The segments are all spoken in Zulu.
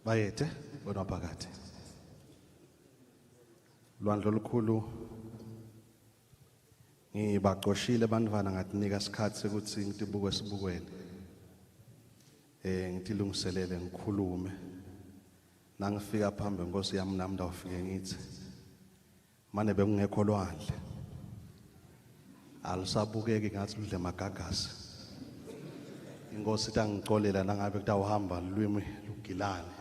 Bayethe bonaphakade. Lwandlo olukhulu ngibaqoshile abantwana ngatinika isikhathi ukuthi ngitibuke sibukweni. Ngitilungiselele ngikhulume. Nangifika phambi Nkosi yami nami ndawufike ngithi manje bekungekho lwandle. Alisabukeki ngathi ludle magagasi. Inkosi ithi angixolela nangabe kutawuhamba lulwimi lugilane.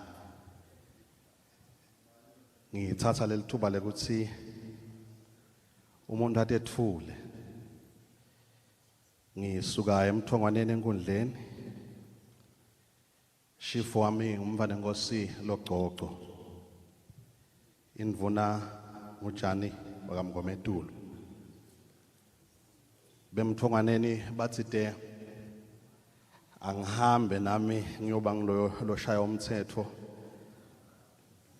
Ngithatha leli thuba lekuthi umuntu athethule. Ngisuka emthongwaneni enkundleni. Shifo wami umvana Nkosi loGcoco. Indvuna nguJani bakaMngomedulu. Bemthongwaneni bathi de angihambe nami ngiyoba ngilo shaya umthetho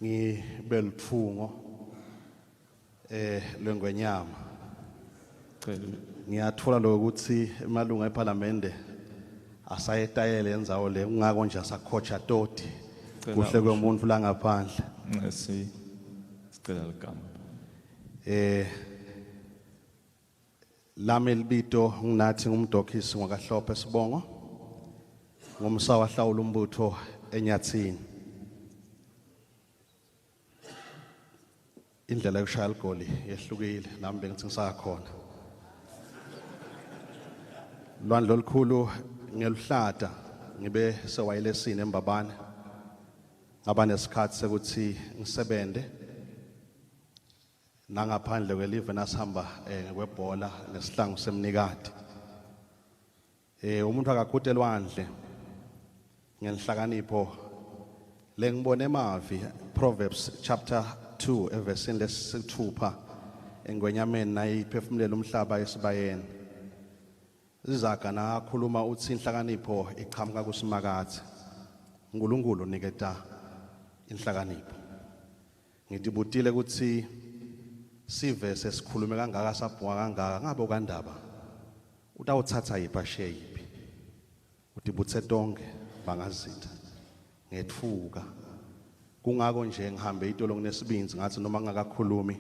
ngibelithungo lengwenyama. Ngiyathola lokuthi emalunga eParliament asayetayele enzawo le ungako nje asakhocha toti kuhle kwemuntu la ngaphandle. Sicela ligama. Lami libito nginathi ngumdokhisi ngakaHlophe Sibongo. Ngumsawa hlawula umbutho eNyathini. Indlela yokushaya igoli yehlukile nami bengithi ngisakhona. Lwandlo olukhulu ngeluhlata ngibe sewayelesini eMbabane. Ngaba nesikhathi sekuthi ngisebende nangaphandle kwelive nasihamba kwebhola nesihlangu semnikati. Umuntu akakhuthe lwandle ngelihlakanipho lengibone emavi Proverbs chapter 2 eversini lesithupha engwenyameni nayiphefumulela umhlaba esibayeni. Izaga nakhuluma uthi inhlakanipho iqhamuka kusimakade. uNkulunkulu uniketa inhlakanipho. Ngidibutile ukuthi sive sesikhulume kangaka sabhuka kangaka ngabe okandaba. Utawuthatha yipha sheyipi. Udibuthe tonke bangazitha. Ngethuka. Kungako nje ngihambe itolo kunesibinzi ngathi noma ngakakhulumi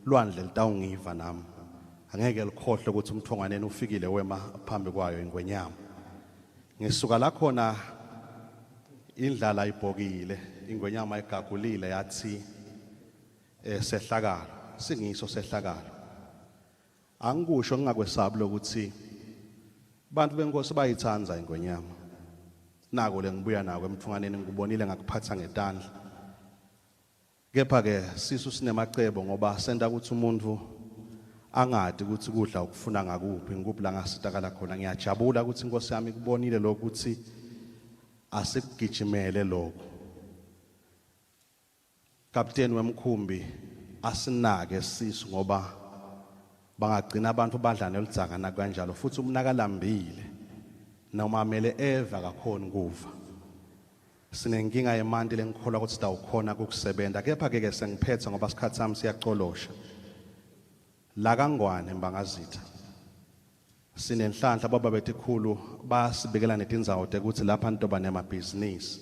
lwandle litawungiva nami. Angeke likhohle ukuthi umthongwaneni ufikile wema phambi kwayo ingwenyama. Ngisuka la khona indlala ibhokile ingwenyama igagulile yathi sehlakalo singiso sehlakalo. Angikusho ngingakwesabi lokuthi bantu benkosi bayithanza ingwenyama. Nako lengibuya nako emthongwaneni ngikubonile ngakuphatha ngetandla. Kepha ke sisu sinemacebo ngoba senta ukuthi umuntu angadi ukuthi kudla ukufuna ngakuphi ngikuphi la ngasitakala khona. Ngiyajabula ukuthi Nkosi yami kubonile lokuthi asikugijimele lokho. Kapteni wemkhumbi asinake sisu ngoba bangagcina abantu badlana elidzakana kanjalo futhi umnakalambile noma amele eva kakhona ukuva. Sinenkinga yemanti lengikholwa ukuthi sitawukhona ukusebenza. Kepha ke sengiphethe ngoba isikhathi sami siyacolosha. La kangwane mbangazitha sinenhlanhla baba betikhulu basibekela netindzawo ukuthi lapha ntoba nemabhizinisi.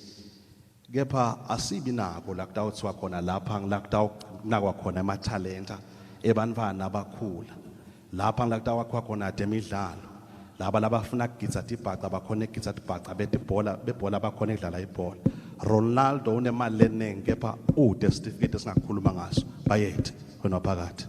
Kepha asibi nako la kutawuthiwa khona lapha ngilakutawunakwa khona amathalenta ebantwana abakhula. Lapha ngilakutawakwa khona temidlalo. Laba labafuna ukugitsa tibhaca bakhona ukugitsa tibhaca bebhola bakhona ukudlala ibhola. Ronaldo unemali eningi kepha certificate esingakhuluma ngaso bayethe wena phakathi.